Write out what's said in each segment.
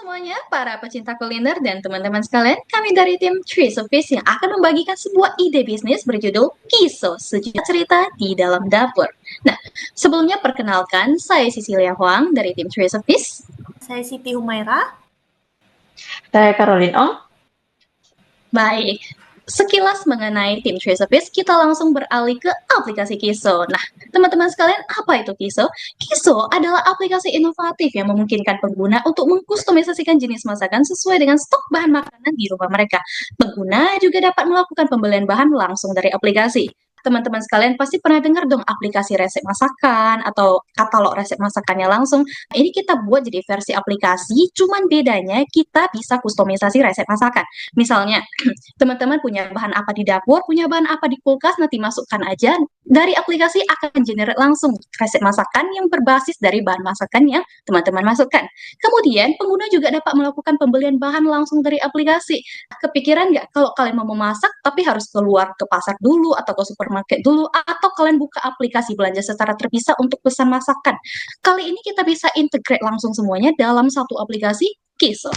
semuanya, para pecinta kuliner dan teman-teman sekalian, kami dari tim Tree Service yang akan membagikan sebuah ide bisnis berjudul Kiso, sejuta cerita di dalam dapur. Nah, sebelumnya perkenalkan, saya Cecilia Huang dari tim Tree Service. Saya Siti Humaira. Saya Caroline Ong. Baik, sekilas mengenai tim Tree Service, kita langsung beralih ke aplikasi Kiso. Nah, teman-teman sekalian, apa itu Kiso? Kiso adalah aplikasi inovatif yang memungkinkan pengguna untuk mengkustomisasikan jenis masakan sesuai dengan stok bahan makanan di rumah mereka. Pengguna juga dapat melakukan pembelian bahan langsung dari aplikasi. Teman-teman sekalian pasti pernah dengar dong aplikasi resep masakan atau katalog resep masakannya langsung. Ini kita buat jadi versi aplikasi, cuman bedanya kita bisa kustomisasi resep masakan. Misalnya, teman-teman punya bahan apa di dapur, punya bahan apa di kulkas, nanti masukkan aja. Dari aplikasi akan generate langsung resep masakan yang berbasis dari bahan masakan yang teman-teman masukkan. Kemudian, pengguna juga dapat melakukan pembelian bahan langsung dari aplikasi. Kepikiran nggak kalau kalian mau memasak, tapi harus keluar ke pasar dulu, atau ke supermarket dulu, atau kalian buka aplikasi belanja secara terpisah untuk pesan masakan. Kali ini kita bisa integrate langsung semuanya dalam satu aplikasi, Kiso.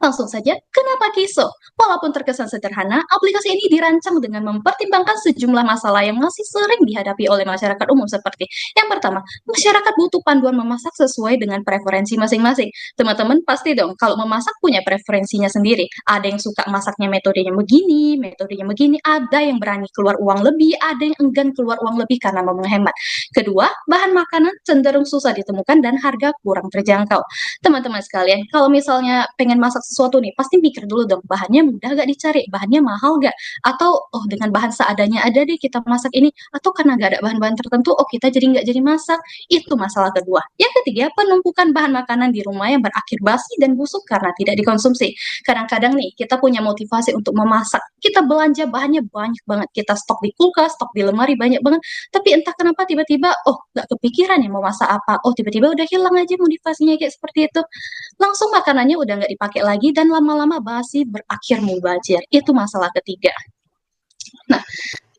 Langsung saja, kenapa Kiso? Walaupun terkesan sederhana, aplikasi ini dirancang dengan mempertimbangkan sejumlah masalah yang masih sering dihadapi oleh masyarakat umum seperti yang pertama, masyarakat butuh panduan memasak sesuai dengan preferensi masing-masing. Teman-teman pasti dong, kalau memasak punya preferensinya sendiri. Ada yang suka masaknya metodenya begini, ada yang berani keluar uang lebih, ada yang enggan keluar uang lebih karena mau menghemat. Kedua, bahan makanan cenderung susah ditemukan dan harga kurang terjangkau. Teman-teman sekalian, kalau misalnya pengen masak sesuatu nih, pasti mikir dulu dong, bahannya mudah gak dicari, bahannya mahal gak, atau oh dengan bahan seadanya ada deh kita masak ini, atau karena gak ada bahan-bahan tertentu, oh kita jadi nggak jadi masak. Itu masalah kedua. Yang ketiga, penumpukan bahan makanan di rumah yang berakhir basi dan busuk karena tidak dikonsumsi. Kadang-kadang nih, kita punya motivasi untuk memasak, kita belanja bahannya banyak banget, kita stok di kulkas, stok di lemari banyak banget, tapi entah kenapa tiba-tiba, oh nggak kepikiran ya mau masak apa, oh tiba-tiba udah hilang aja motivasinya kayak seperti itu. Langsung makanannya udah nggak dipakai lagi dan lama-lama basi berakhir mubazir. Itu masalah ketiga. Nah,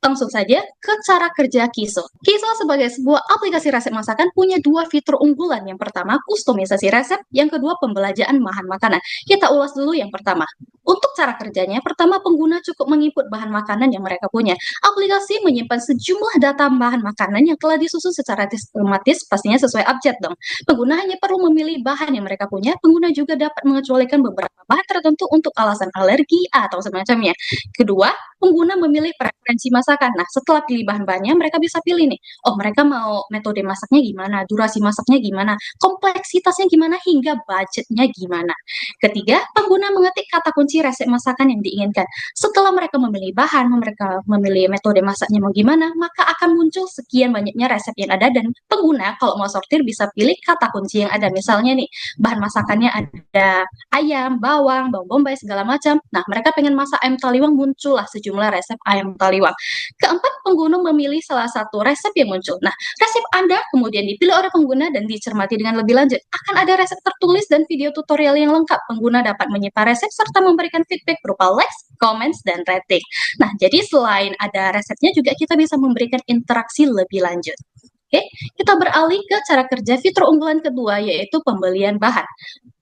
langsung saja ke cara kerja Kiso. Kiso sebagai sebuah aplikasi resep masakan punya dua fitur unggulan. Yang pertama, kustomisasi resep. Yang kedua, pembelajaan bahan makanan. Kita ulas dulu yang pertama. Untuk cara kerjanya, pertama pengguna cukup menginput bahan makanan yang mereka punya. Aplikasi menyimpan sejumlah data bahan makanan yang telah disusun secara sistematis, pastinya sesuai abjad dong. Pengguna hanya perlu memilih bahan yang mereka punya. Pengguna juga dapat mengecualikan beberapa bahan tertentu untuk alasan alergi atau semacamnya. Kedua, pengguna memilih preferensi masakan. Nah, setelah pilih bahan-bahannya, mereka bisa pilih nih, oh mereka mau metode masaknya gimana, durasi masaknya gimana, kompleksitasnya gimana, hingga budgetnya gimana. Ketiga, pengguna mengetik kata kunci resep masakan yang diinginkan. Setelah mereka memilih bahan, mereka memilih metode masaknya mau gimana, maka akan muncul sekian banyaknya resep yang ada, dan pengguna kalau mau sortir bisa pilih kata kunci yang ada. Misalnya nih, bahan masakannya ada ayam, bawang, bawang bombay, segala macam. Nah, mereka pengen masak ayam taliwang, muncullah sejumlah resep ayam taliwang. Keempat, pengguna memilih salah satu resep yang muncul. Nah, resep Anda kemudian dipilih oleh pengguna dan dicermati dengan lebih lanjut. Akan ada resep tertulis dan video tutorial yang lengkap. Pengguna dapat menyimpan resep serta memberikan feedback berupa likes, comments, dan rating. Nah, jadi selain ada resepnya juga kita bisa memberikan interaksi lebih lanjut. Oke, kita beralih ke cara kerja fitur unggulan kedua, yaitu pembelian bahan.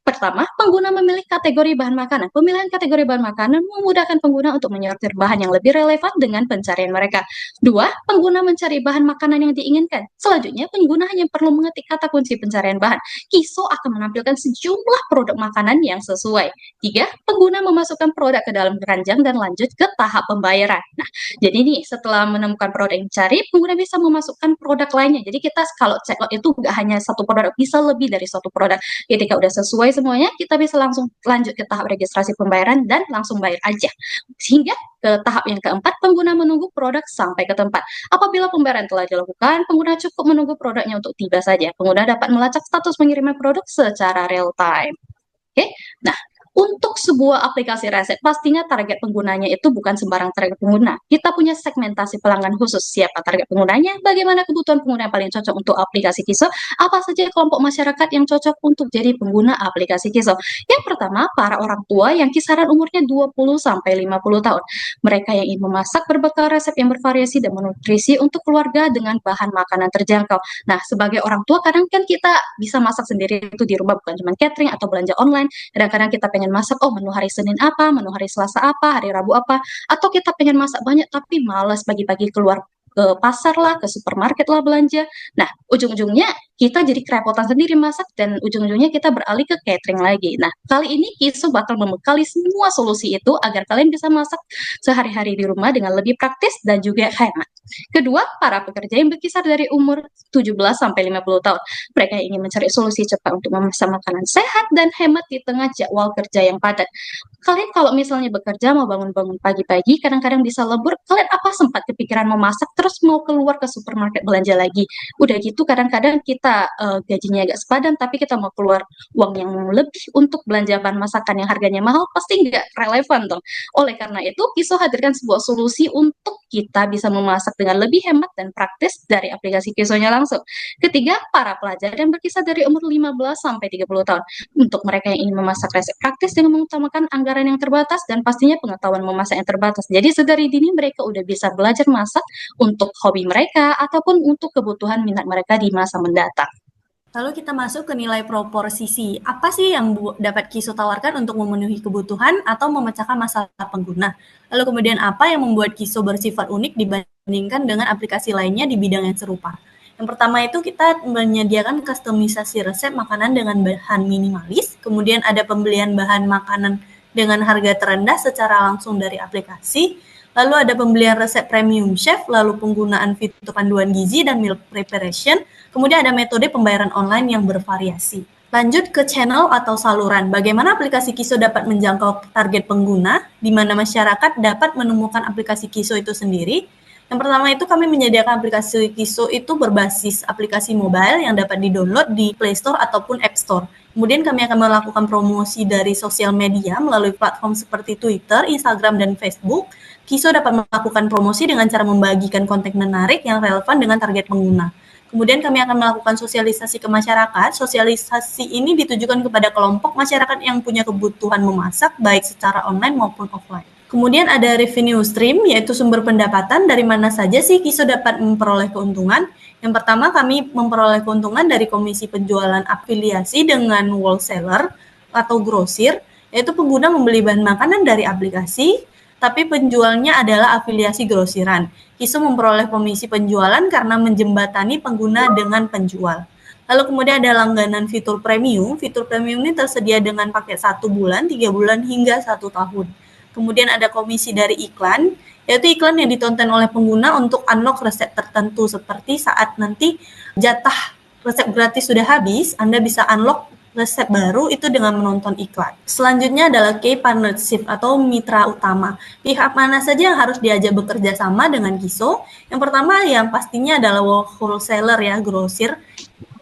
Pertama, pengguna memilih kategori bahan makanan. Pemilihan kategori bahan makanan memudahkan pengguna untuk menyortir bahan yang lebih relevan dengan pencarian mereka. Dua, pengguna mencari bahan makanan yang diinginkan. Selanjutnya, pengguna hanya perlu mengetik kata kunci pencarian bahan. Kiso akan menampilkan sejumlah produk makanan yang sesuai. Tiga, pengguna memasukkan produk ke dalam keranjang dan lanjut ke tahap pembayaran. Nah, jadi nih, setelah menemukan produk yang dicari, pengguna bisa memasukkan produk lainnya. Jadi kita kalau checkout itu nggak hanya satu produk, bisa lebih dari satu produk. Ketika udah sesuai semuanya, kita bisa langsung lanjut ke tahap registrasi pembayaran dan langsung bayar aja. Sehingga ke tahap yang keempat, pengguna menunggu produk sampai ke tempat. Apabila pembayaran telah dilakukan, pengguna cukup menunggu produknya untuk tiba saja. Pengguna dapat melacak status pengiriman produk secara real time. Oke, nah Untuk sebuah aplikasi resep, pastinya target penggunanya itu bukan sembarang target pengguna. Kita punya segmentasi pelanggan khusus, siapa target penggunanya, bagaimana kebutuhan pengguna yang paling cocok untuk aplikasi Kiso, apa saja kelompok masyarakat yang cocok untuk jadi pengguna aplikasi Kiso. Yang pertama, para orang tua yang kisaran umurnya 20-50 tahun. Mereka yang ingin memasak berbekal resep yang bervariasi dan menutrisi untuk keluarga dengan bahan makanan terjangkau. Nah, sebagai orang tua kadang kan kita bisa masak sendiri itu di rumah, bukan cuma catering atau belanja online. Kadang-kadang kita pengen masak, oh menu hari Senin apa, menu hari Selasa apa, hari Rabu apa, atau kita pengen masak banyak tapi malas pagi-pagi keluar ke pasar lah, ke supermarket lah belanja. Nah, ujung-ujungnya kita jadi kerepotan sendiri masak dan ujung-ujungnya kita beralih ke catering lagi. Nah, kali ini Kisu bakal membekali semua solusi itu agar kalian bisa masak sehari-hari di rumah dengan lebih praktis dan juga hemat. Kedua, para pekerja yang berkisar dari umur 17 sampai 50 tahun. Mereka yang ingin mencari solusi cepat untuk memasak makanan sehat dan hemat di tengah jadwal kerja yang padat. Kalian kalau misalnya bekerja mau bangun-bangun pagi-pagi, kadang-kadang bisa lebur, kalian apa sempat kepikiran mau masak terus mau keluar ke supermarket belanja lagi. Udah gitu kadang-kadang kita gajinya agak sepadan tapi kita mau keluar uang yang lebih untuk belanja bahan masakan yang harganya mahal, pasti nggak relevan dong. Oleh karena itu, Kiso hadirkan sebuah solusi untuk kita bisa memasak dengan lebih hemat dan praktis dari aplikasi Kisonya langsung. Ketiga, para pelajar yang berkisar dari umur 15 sampai 30 tahun. Untuk mereka yang ingin memasak resep praktis dengan mengutamakan anggaran yang terbatas dan pastinya pengetahuan memasak yang terbatas. Jadi sedari dini mereka udah bisa belajar masak untuk hobi mereka ataupun untuk kebutuhan minat mereka di masa mendatang. Lalu kita masuk ke nilai proporsi. Apa sih yang dapat Kiso tawarkan untuk memenuhi kebutuhan atau memecahkan masalah pengguna? Lalu kemudian apa yang membuat Kiso bersifat unik dibandingkan dengan aplikasi lainnya di bidang yang serupa? Yang pertama itu kita menyediakan kustomisasi resep makanan dengan bahan minimalis, kemudian ada pembelian bahan makanan dengan harga terendah secara langsung dari aplikasi, lalu ada pembelian resep premium chef, lalu penggunaan fitur panduan gizi dan meal preparation, kemudian ada metode pembayaran online yang bervariasi. Lanjut ke channel atau saluran. Bagaimana aplikasi Kiso dapat menjangkau target pengguna, di mana masyarakat dapat menemukan aplikasi Kiso itu sendiri. Yang pertama itu kami menyediakan aplikasi Kiso itu berbasis aplikasi mobile yang dapat di-download di Play Store ataupun App Store. Kemudian kami akan melakukan promosi dari sosial media melalui platform seperti Twitter, Instagram, dan Facebook. Kiso dapat melakukan promosi dengan cara membagikan konten menarik yang relevan dengan target pengguna. Kemudian kami akan melakukan sosialisasi ke masyarakat. Sosialisasi ini ditujukan kepada kelompok masyarakat yang punya kebutuhan memasak, baik secara online maupun offline. Kemudian ada revenue stream, yaitu sumber pendapatan dari mana saja sih Kiso dapat memperoleh keuntungan. Yang pertama, kami memperoleh keuntungan dari komisi penjualan afiliasi dengan wholesaler atau grosir, yaitu pengguna membeli bahan makanan dari aplikasi, tapi penjualnya adalah afiliasi grosiran. Kiso memperoleh komisi penjualan karena menjembatani pengguna dengan penjual. Lalu kemudian ada langganan fitur premium. Fitur premium ini tersedia dengan paket 1 bulan, 3 bulan, hingga 1 tahun. Kemudian ada komisi dari iklan, yaitu iklan yang ditonton oleh pengguna untuk unlock resep tertentu, seperti saat nanti jatah resep gratis sudah habis, Anda bisa unlock resep baru itu dengan menonton iklan. Selanjutnya adalah key partnership atau mitra utama. Pihak mana saja yang harus diajak bekerja sama dengan Kiso? Yang pertama yang pastinya adalah wholesaler ya, grosir.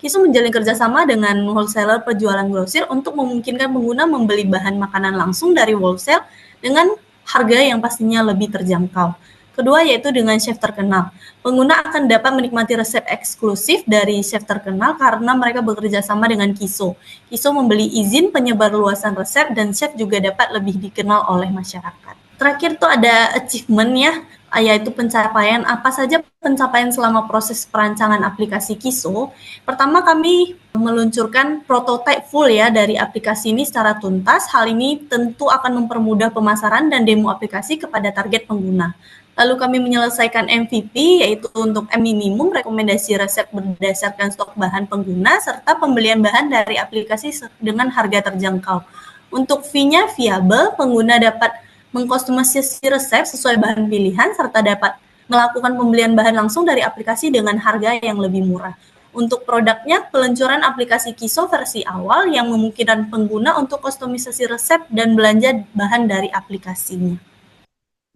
Kiso menjalin kerjasama dengan wholesaler penjualan grosir untuk memungkinkan pengguna membeli bahan makanan langsung dari wholesale dengan harga yang pastinya lebih terjangkau. Kedua yaitu dengan chef terkenal. Pengguna akan dapat menikmati resep eksklusif dari chef terkenal karena mereka bekerja sama dengan Kiso. Kiso membeli izin penyebarluasan resep dan chef juga dapat lebih dikenal oleh masyarakat. Terakhir tuh ada achievement ya, yaitu pencapaian. Apa saja pencapaian selama proses perancangan aplikasi Kiso? Pertama kami meluncurkan prototipe full ya dari aplikasi ini secara tuntas. Hal ini tentu akan mempermudah pemasaran dan demo aplikasi kepada target pengguna. Lalu kami menyelesaikan MVP, yaitu untuk minimum rekomendasi resep berdasarkan stok bahan pengguna, serta pembelian bahan dari aplikasi dengan harga terjangkau. Untuk fee-nya viable, pengguna dapat mengkustomisasi resep sesuai bahan pilihan, serta dapat melakukan pembelian bahan langsung dari aplikasi dengan harga yang lebih murah. Untuk produknya, peluncuran aplikasi Kiso versi awal yang memungkinkan pengguna untuk kustomisasi resep dan belanja bahan dari aplikasinya.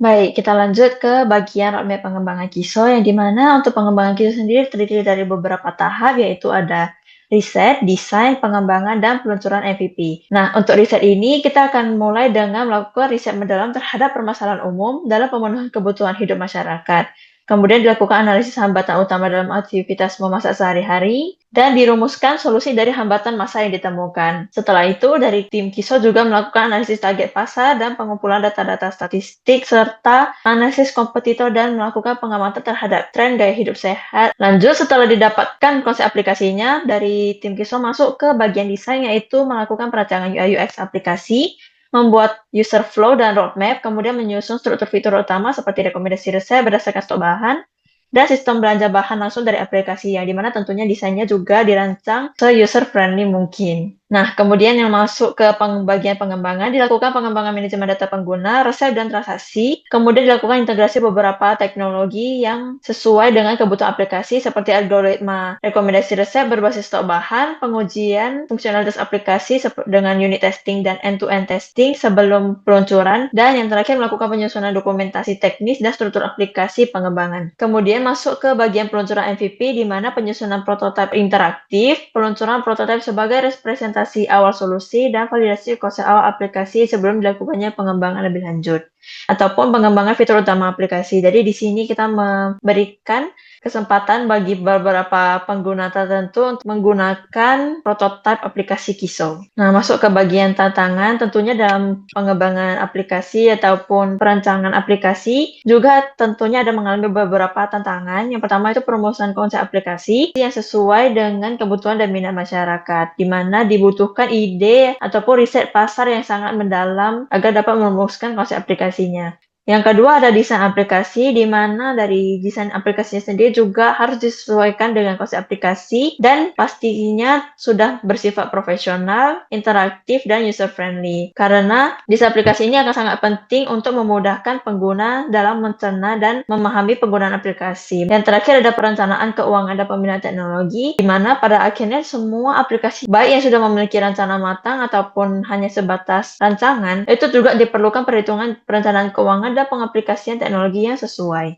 Baik, kita lanjut ke bagian roadmap pengembangan Kiso, yang dimana untuk pengembangan Kiso sendiri terdiri dari beberapa tahap, yaitu ada riset, desain, pengembangan, dan peluncuran MVP. Nah, untuk riset ini kita akan mulai dengan melakukan riset mendalam terhadap permasalahan umum dalam pemenuhan kebutuhan hidup masyarakat. Kemudian dilakukan analisis hambatan utama dalam aktivitas memasak sehari-hari, dan dirumuskan solusi dari hambatan masa yang ditemukan. Setelah itu, dari tim KISO juga melakukan analisis target pasar dan pengumpulan data-data statistik, serta analisis kompetitor dan melakukan pengamatan terhadap tren gaya hidup sehat. Lanjut, setelah didapatkan konsep aplikasinya, dari tim KISO masuk ke bagian desain, yaitu melakukan perancangan UI UX aplikasi, membuat user flow dan roadmap, kemudian menyusun struktur fitur utama seperti rekomendasi resep berdasarkan stok bahan, dan sistem belanja bahan langsung dari aplikasi, yang dimana tentunya desainnya juga dirancang se-user-friendly mungkin. Nah, kemudian yang masuk ke bagian pengembangan, dilakukan pengembangan manajemen data pengguna, resep, dan transaksi. Kemudian dilakukan integrasi beberapa teknologi yang sesuai dengan kebutuhan aplikasi, seperti algoritma rekomendasi resep berbasis stok bahan, pengujian fungsionalitas aplikasi dengan unit testing dan end-to-end testing sebelum peluncuran, dan yang terakhir melakukan penyusunan dokumentasi teknis dan struktur aplikasi pengembangan. Kemudian masuk ke bagian peluncuran MVP, di mana penyusunan prototipe interaktif, peluncuran prototipe sebagai representasi awal solusi, dan validasi konsep awal aplikasi sebelum dilakukannya pengembangan lebih lanjut, ataupun pengembangan fitur utama aplikasi. Jadi di sini kita memberikan kesempatan bagi beberapa pengguna tertentu untuk menggunakan prototipe aplikasi KISO. Nah, masuk ke bagian tantangan, tentunya dalam pengembangan aplikasi ataupun perancangan aplikasi juga tentunya ada mengalami beberapa tantangan. Yang pertama itu perumusan konsep aplikasi yang sesuai dengan kebutuhan dan minat masyarakat, di mana dibutuhkan ide ataupun riset pasar yang sangat mendalam agar dapat merumuskan konsep aplikasinya. Yang kedua ada desain aplikasi, di mana dari desain aplikasinya sendiri juga harus disesuaikan dengan konsep aplikasi dan pastinya sudah bersifat profesional, interaktif, dan user-friendly. Karena desain aplikasi ini akan sangat penting untuk memudahkan pengguna dalam mencerna dan memahami penggunaan aplikasi. Yang terakhir ada perencanaan keuangan dan pembinaan teknologi, di mana pada akhirnya semua aplikasi, baik yang sudah memiliki rencana matang ataupun hanya sebatas rancangan, itu juga diperlukan perhitungan perencanaan keuangan dan pengaplikasian teknologi yang sesuai.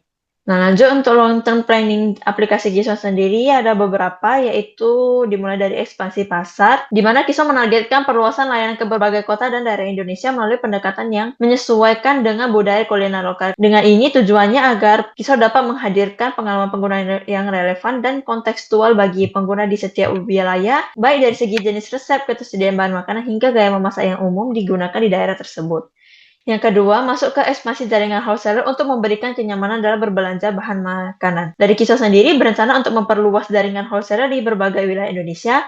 Nah, lanjut untuk long term planning aplikasi KISO sendiri ada beberapa, yaitu dimulai dari ekspansi pasar, di mana KISO menargetkan perluasan layanan ke berbagai kota dan daerah Indonesia melalui pendekatan yang menyesuaikan dengan budaya kuliner lokal. Dengan ini tujuannya agar KISO dapat menghadirkan pengalaman pengguna yang relevan dan kontekstual bagi pengguna di setiap wilayah, baik dari segi jenis resep, ketersediaan bahan makanan, hingga gaya memasak yang umum digunakan di daerah tersebut. Yang kedua, masuk ke ekspansi jaringan wholesaler untuk memberikan kenyamanan dalam berbelanja bahan makanan. Dari KISO sendiri berencana untuk memperluas jaringan wholesaler di berbagai wilayah Indonesia,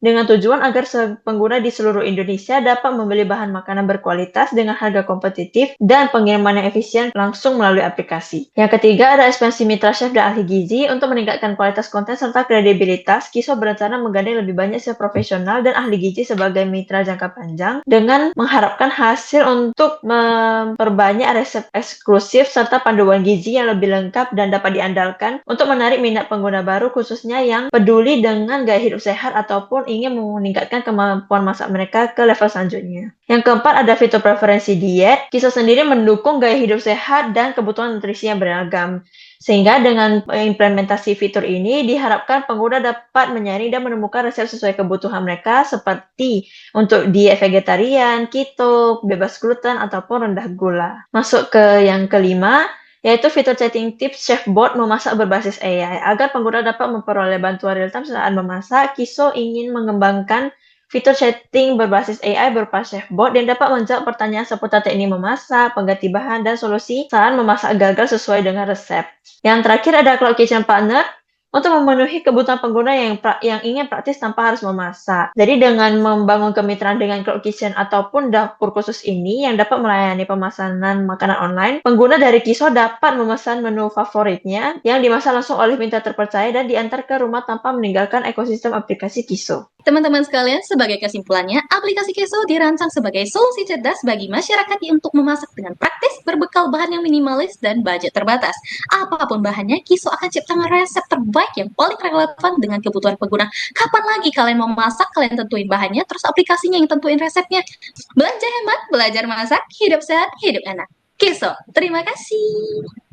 dengan tujuan agar pengguna di seluruh Indonesia dapat membeli bahan makanan berkualitas dengan harga kompetitif dan pengiriman yang efisien langsung melalui aplikasi. Yang ketiga ada ekspansi mitra chef dan ahli gizi. Untuk meningkatkan kualitas konten serta kredibilitas, KISO berencana menggandeng lebih banyak chef profesional dan ahli gizi sebagai mitra jangka panjang, dengan mengharapkan hasil untuk memperbanyak resep eksklusif serta panduan gizi yang lebih lengkap dan dapat diandalkan untuk menarik minat pengguna baru, khususnya yang peduli dengan gaya hidup sehat ataupun ingin meningkatkan kemampuan masak mereka ke level selanjutnya. Yang keempat ada fitur preferensi diet. KISO sendiri mendukung gaya hidup sehat dan kebutuhan nutrisi yang beragam. Sehingga dengan implementasi fitur ini diharapkan pengguna dapat menyaring dan menemukan resep sesuai kebutuhan mereka, seperti untuk diet vegetarian, keto, bebas gluten, ataupun rendah gula. Masuk ke yang kelima, yaitu fitur chatting tips chefbot memasak berbasis AI. Agar pengguna dapat memperoleh bantuan real-time saat memasak, KISO ingin mengembangkan fitur chatting berbasis AI berupa chefbot yang dapat menjawab pertanyaan seputar teknik memasak, pengganti bahan, dan solusi saat memasak gagal sesuai dengan resep. Yang terakhir ada Cloud Kitchen Partner, untuk memenuhi kebutuhan pengguna yang ingin praktis tanpa harus memasak. Jadi dengan membangun kemitraan dengan Cloud Kitchen ataupun dapur khusus ini yang dapat melayani pemesanan makanan online, pengguna dari KISO dapat memesan menu favoritnya yang dimasak langsung oleh mitra terpercaya dan diantar ke rumah tanpa meninggalkan ekosistem aplikasi KISO. Teman-teman sekalian, sebagai kesimpulannya, aplikasi KISO dirancang sebagai solusi cerdas bagi masyarakat untuk memasak dengan praktis, berbekal bahan yang minimalis dan budget terbatas. Apapun bahannya, KISO akan ciptakan resep terbaik yang paling relevan dengan kebutuhan pengguna. Kapan lagi kalian mau masak, kalian tentuin bahannya, terus aplikasinya yang tentuin resepnya. Belanja hemat, belajar masak, hidup sehat, hidup enak. KISO, terima kasih.